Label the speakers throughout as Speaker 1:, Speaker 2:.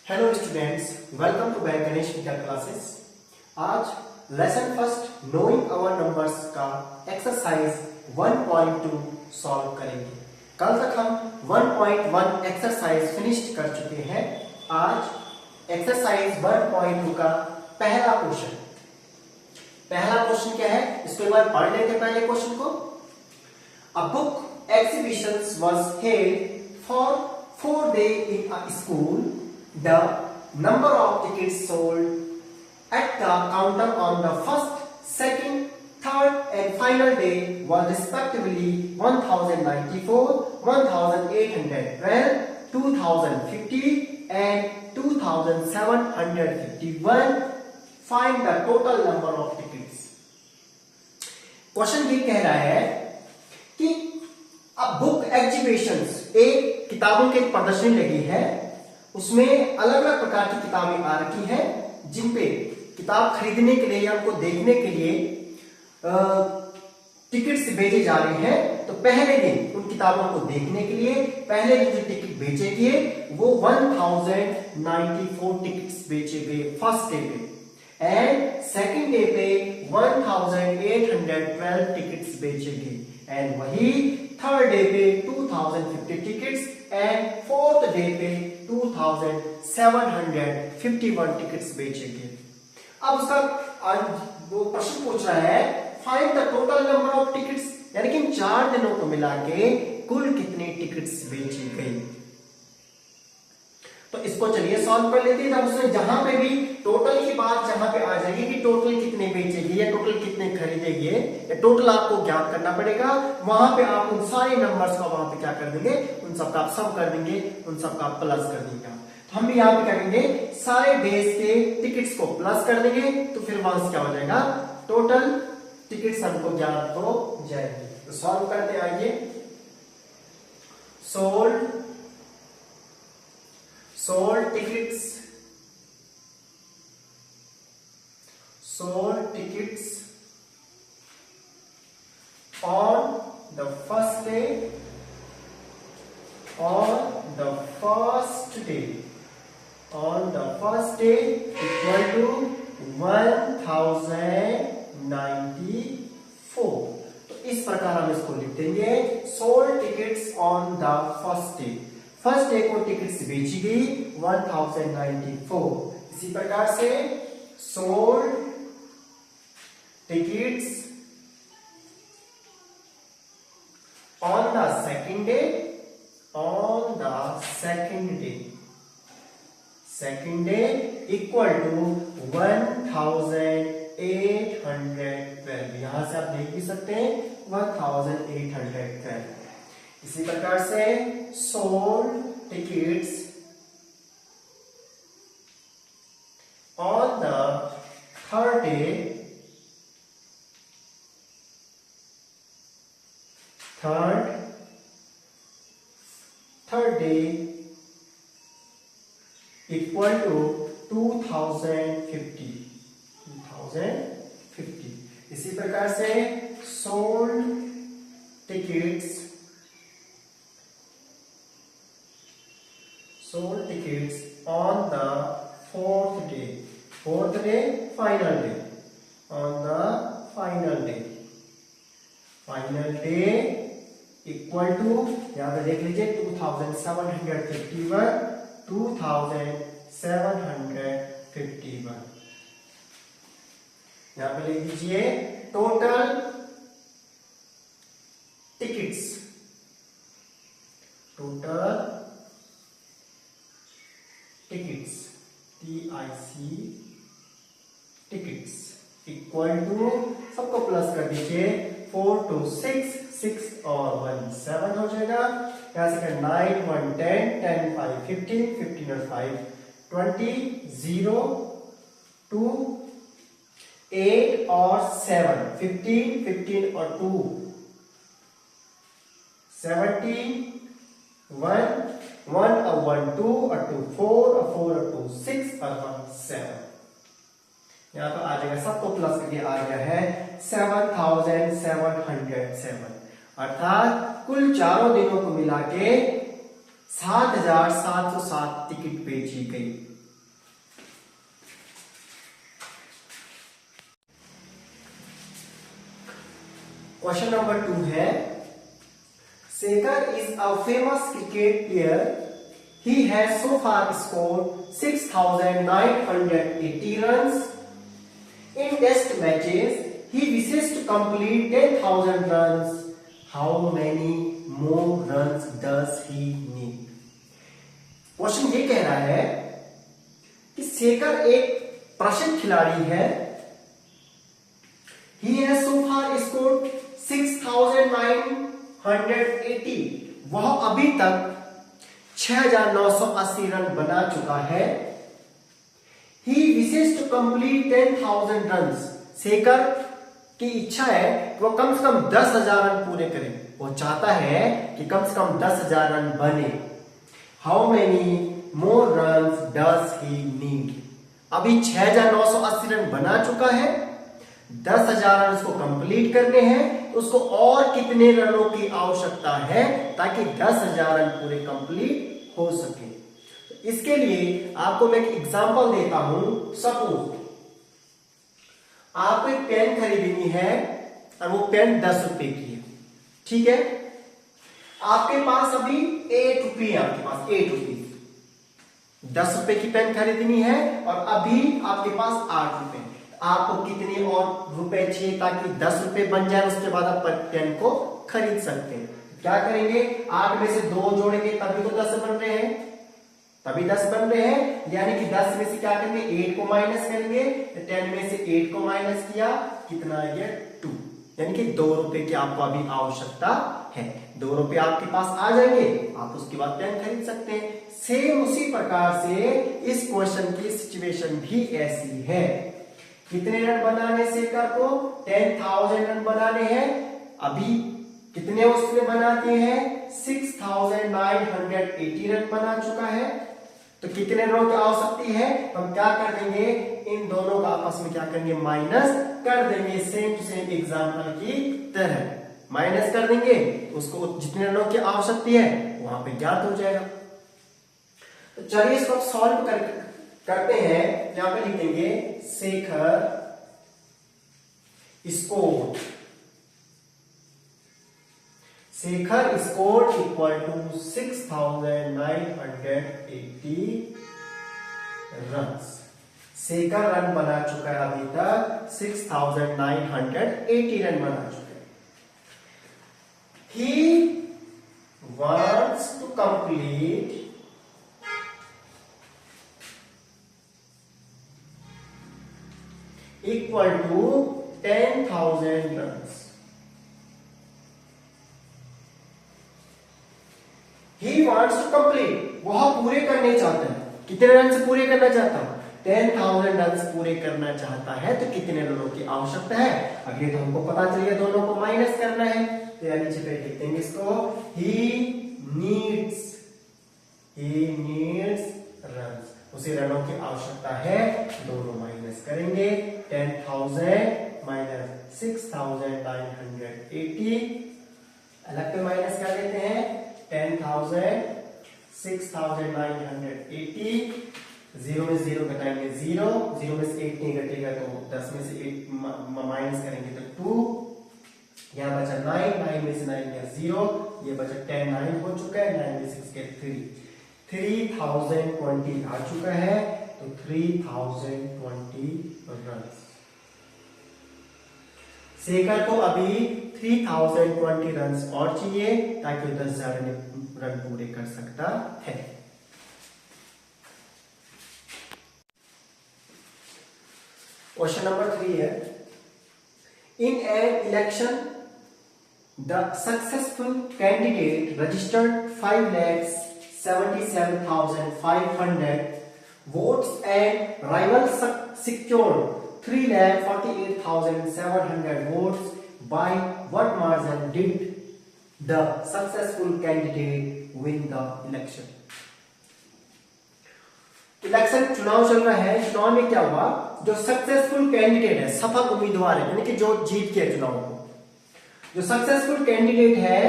Speaker 1: Hello students, welcome to back Ganesh Vidya classes. आज lesson first knowing our numbers का exercise 1.2 solve करेंगे। कल तक हम 1.1 एक्सरसाइज फिनिश कर चुके हैं। आज एक्सरसाइज 1.2 का पहला क्वेश्चन क्या है, इसको एक बार पढ़ लेते हैं। पहले क्वेश्चन को, a book exhibition was held for 4 days in a school. The number of tickets sold at the counter on the first, second, third and final day was respectively 1094, 1812, 2050 and 2751. Find the total number of tickets. Question ये कह रहा है कि अब book exhibitions, एक किताबों की प्रदर्शनी लगी है, उसमें अलग अलग प्रकार की किताबें आ रखी हैं, जिन पे किताब खरीदने के लिए या उनको देखने के लिए टिकट्स बेचे जा रहे हैं। तो पहले दिन उन किताबों को देखने के लिए पहले दिन जो टिकट बेचे गए वो 1094 टिकट्स बेचे गए फर्स्ट डे पे, एंड सेकंड डे पे 1812 टिकट्स बेचे गए, एंड वही थर्ड डे पे 2050 टिकट्स एंड फोर्थ डे पे 2751 टिकट्स बेचे गए। अब उसका वो प्रश्न पूछ रहा है, find the total number of tickets, यानी कि इन 4 दिनों को मिला के कुल कितने टिकट्स बेची गई। तो इसको चलिए सॉल्व कर लेते हैं। जब उसने जहां पे भी टोटल की बात जहां पे आ जाएगी कि टोटल कितने बेचेगी या टोटल कितने खरीदेगी या टोटल आपको ज्ञात करना पड़ेगा, वहां पे आप उन सारे नंबर्स का वहां पे क्या कर देंगे, उन सबका आप सम कर देंगे, उन सबका प्लस कर देंगे। तो हम भी यहाँ पे करेंगे, सारे डेज के टिकट्स को प्लस कर देंगे, तो फिर वहां से क्या हो जाएगा, टोटल टिकट्स हमको ज्ञात हो जाएगी। तो सॉल्व करते आइए। sold tickets on the first day equal to 1094। तो इस प्रकार हम इसको लिख देंगे, sold tickets on the first day, first day को टिकट्स बेची गई 1094। इसी प्रकार से sold tickets on the second day equal to 1812। यहां से आप देख भी सकते हैं 1812। इसी प्रकार से sold tickets on the third day equal to 2050। इसी प्रकार से sold tickets on the fourth day, final day equal to, यहां पे देख लीजिए 2751, 2751। यहां पे लिख दीजिए total tickets, tickets equal to, सबको प्लस कर दीजिए, 4 2 6 6 और 1 7 हो जाएगा। यहां से 9 1 10 10 5 15 15 और 5 20 0 2 8 और 7 15 15 और 2 17 1 1 और 1 2 और 2 4 और 4 और 2 6 और 1 7। यहाँ पर आ जाएगा, सबको प्लस करके आ गया है 7707, अर्थात कुल चारों दिनों को मिला के 7707 टिकट बेची गई। क्वेश्चन नंबर 2 है, Shekhar is a famous cricket player. He has so far scored 6,980 runs. In test matches, he wishes to complete 10,000 runs. How many more runs does he need? Question ये कह रहा है कि शेखर एक प्रसिद्ध खिलाड़ी है. He has so far scored 6,980. वह अभी तक 6,980 रन बना चुका है. He wishes to complete 10,000 runs. Shekhar की इच्छा है कि वो कम से कम 10,000 रन पूरे करे. वो चाहता है कि कम से कम 10,000 रन बने. How many more runs does he need? अभी 6,980 रन बना चुका है. 10,000 रन उसको कंप्लीट करने हैं. उसको और कितने रनों की आवश्यकता है ताकि 10,000 रन पूरे कंप्लीट हो सके? इसके लिए आपको मैं एक एग्जांपल देता हूं. सपोज आपको एक पेन खरीदनी है और वो पेन 10 रुपए की है. ठीक है, आपके पास अभी 8 रुपये, आपके पास 8 रुपये, 10 रुपए की पेन खरीदनी है और अभी आपके पास 8 रुपए. आपको कितने और रुपए चाहिए ताकि 10 रुपए बन जाए? उसके बाद आप पेन को खरीद सकते हैं. क्या करेंगे? 8 में से 2 जोड़ेंगे तभी तो 10 बन रहे हैं. तभी 10 बन रहे हैं. यानी कि 10 में से क्या करेंगे? 8 को माइनस करेंगे. 10 में से 8 को माइनस किया, कितना आ गया? 2. यानी कि 2 रुपए की आपको अभी आवश्यकता है. 2 रुपए आपके पास आ जाएंगे, आप उसके बाद पेन खरीद सकते हैं. सेम उसी प्रकार से इस क्वेश्चन की सिचुएशन भी ऐसी है. कितने रन बनाने शेखर को? 10,000 रन बनाने हैं. अभी कितने उसने बना दिए हैं? 6,980 रन बना चुका है. तो कितने रनों की आवश्यकता है? हम क्या कर देंगे? इन दोनों का आपस में क्या करेंगे? माइनस कर देंगे. सेम टू सेम एग्जांपल की तरह माइनस कर देंगे. उसको जितने रनों की आवश्यकता है वहां पे ज्ञात हो जाएगा. तो चलिए इसको सॉल्व करते हैं. यहां पे लिखेंगे Shekhar score equal to 6,980 run. Shekhar run बना चुका है अभी तक 6,980 रन बना चुका है. He wants to complete equal to 10,000 runs. He wants to complete. वह पूरे करने चाहता है. कितने रन से पूरे करना चाहता है? 10,000 रन पूरे करना चाहता है. तो कितने रनों की आवश्यकता है? अगले तो हमको पता चल गया, दोनों को माइनस करना है. तो यानी नीचे पे लिख देंगे इसको. He needs runs. उसे रनों की आवश्यकता है. दोनों माइनस करेंगे. 10,000 माइनस 6,980. अलग पे माइनस कर देते हैं. 10,000 6,980. 0 में 0 घटाएंगे 0. 0 में से 8 नहीं घटेगा तो 10 में से 8 माइनस करेंगे तो 2. यहाँ बचा 9. 9 में से 9 गया 0. ये बचा 10. 9 हो चुका है. 9 में 6 गया 3. 3,020 आ चुका है. तो 3,020 रन. शेखर को अभी 3,020 रन और चाहिए ताकि 10,000 रन पूरे कर सकता है. क्वेश्चन नंबर 3 है. In an election the successful candidate registered 5,77,500 votes and rival secured 3,48,700 votes. By what margin did the successful candidate win the election? Election चुनाव चल रहा है. चुनाव में क्या हुआ? जो सक्सेसफुल कैंडिडेट है, सफल उम्मीदवार है, यानी कि जो जीत के चुनाव को, जो सक्सेसफुल कैंडिडेट है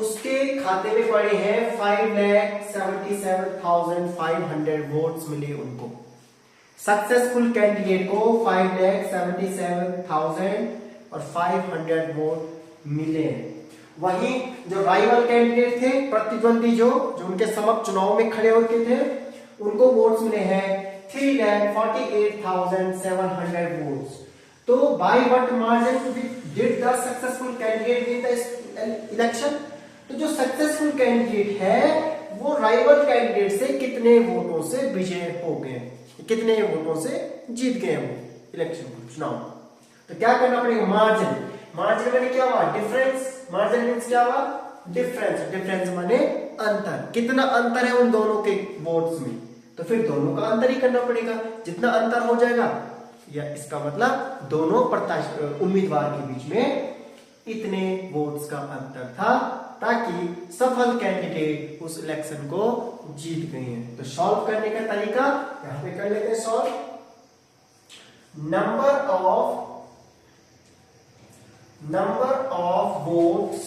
Speaker 1: उसके खाते में पड़े हैं 5,77,500 वोट्स मिले उनको. सक्सेसफुल कैंडिडेट को 5,77,500 वोट मिले हैं। वहीं जो राइवल कैंडिडेट थे, प्रतिद्वंदी जो उनके समक्ष चुनाव में खड़े होते थे, उनको वोट्स मिले हैं 3,48,700 वोट्स। तो by what margin did the successful candidate win the election? तो जो सक्सेसफुल कैंडिडेट है वो राइवल कैंडिडेट से कितने वोटों से विजय हो गए, कितने वोटों से जीत गए वो इलेक्शन को, चुनाव। तो क्या करना पड़ेगा? मार्जिन। मार्जिन माने क्या हुआ? डिफरेंस। मार्जिन मींस क्या हुआ? डिफरेंस। डिफरेंस माने अंतर। कितना अंतर है उन दोनों के वोट्स में, तो फिर दोनों का अंतर ही करना पड़ेगा। जितना अंतर हो जाएगा, या इसका मतलब दोनों उम्मीदवार के बीच में इतने वोट्स का अंतर था, ताकि सफल कैंडिडेट उस इलेक्शन को जीत गए हैं। तो सॉल्व करने का तरीका यहां पे कर लेते हैं solve. Number of votes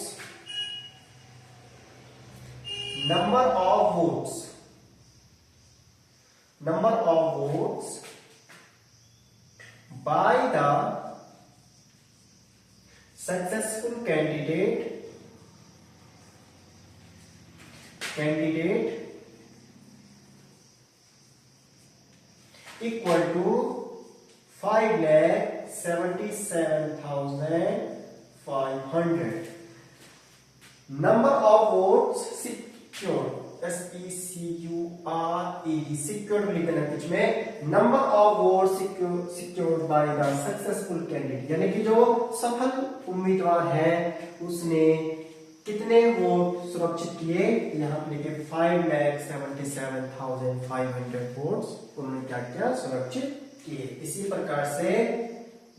Speaker 1: by the successful candidate equal to 5,77,500. Number of votes secured, SECURED, secured लिख देना कुछ में। Number of vote secured by the successful candidate, यानी कि जो सफल उम्मीदवार है उसने कितने वोट सुरक्षित किए? यहाँ पे लिखे 5,77,500 वोट्स उन्होंने क्या किया? सुरक्षित किए। इसी प्रकार से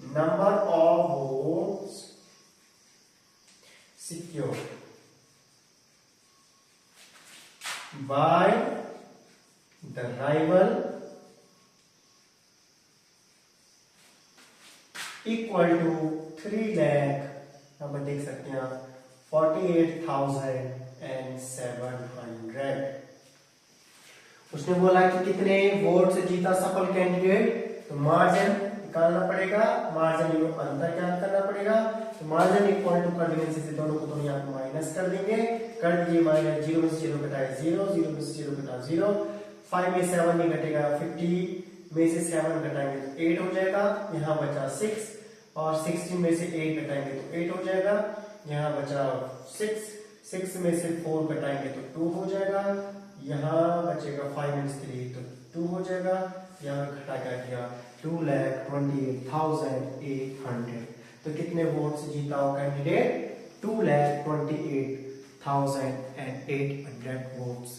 Speaker 1: number of votes secured by the rival equal to 3 lakh, हम देख सकते हैं 48,700। उसने बोला कि कितने वोट से जीता सफल कैंडिडेट, तो मार्जिन निकालना पड़ेगा। मार्जिन अंतर क्या करना पड़ेगा? तो मार्जिन इक्वल टू कर देंगे, से दोनों को दोनों यहाँ माइनस कर देंगे। कर दीजिए माइनस, 0 में से 0 घटाए 0, 0 में से 0 घटा 0, 5 में 7 नहीं घटेगा, 50 में से 7 घटाएंगे तो 8 हो जाएगा, यहाँ बचा 6, और 16 में से 8 घटाएंगे तो 8 हो जाएगा, यहाँ बचा 6 में से 4 घटाएंगे तो 2 हो जाएगा, यहाँ बचेगा 5 में से 3 तो 2 हो जाएगा, यहाँ घटा गया 2,28,800। तो कितने वोट से जीता हो कैंडिडेट? 2,28,800 वोट्स।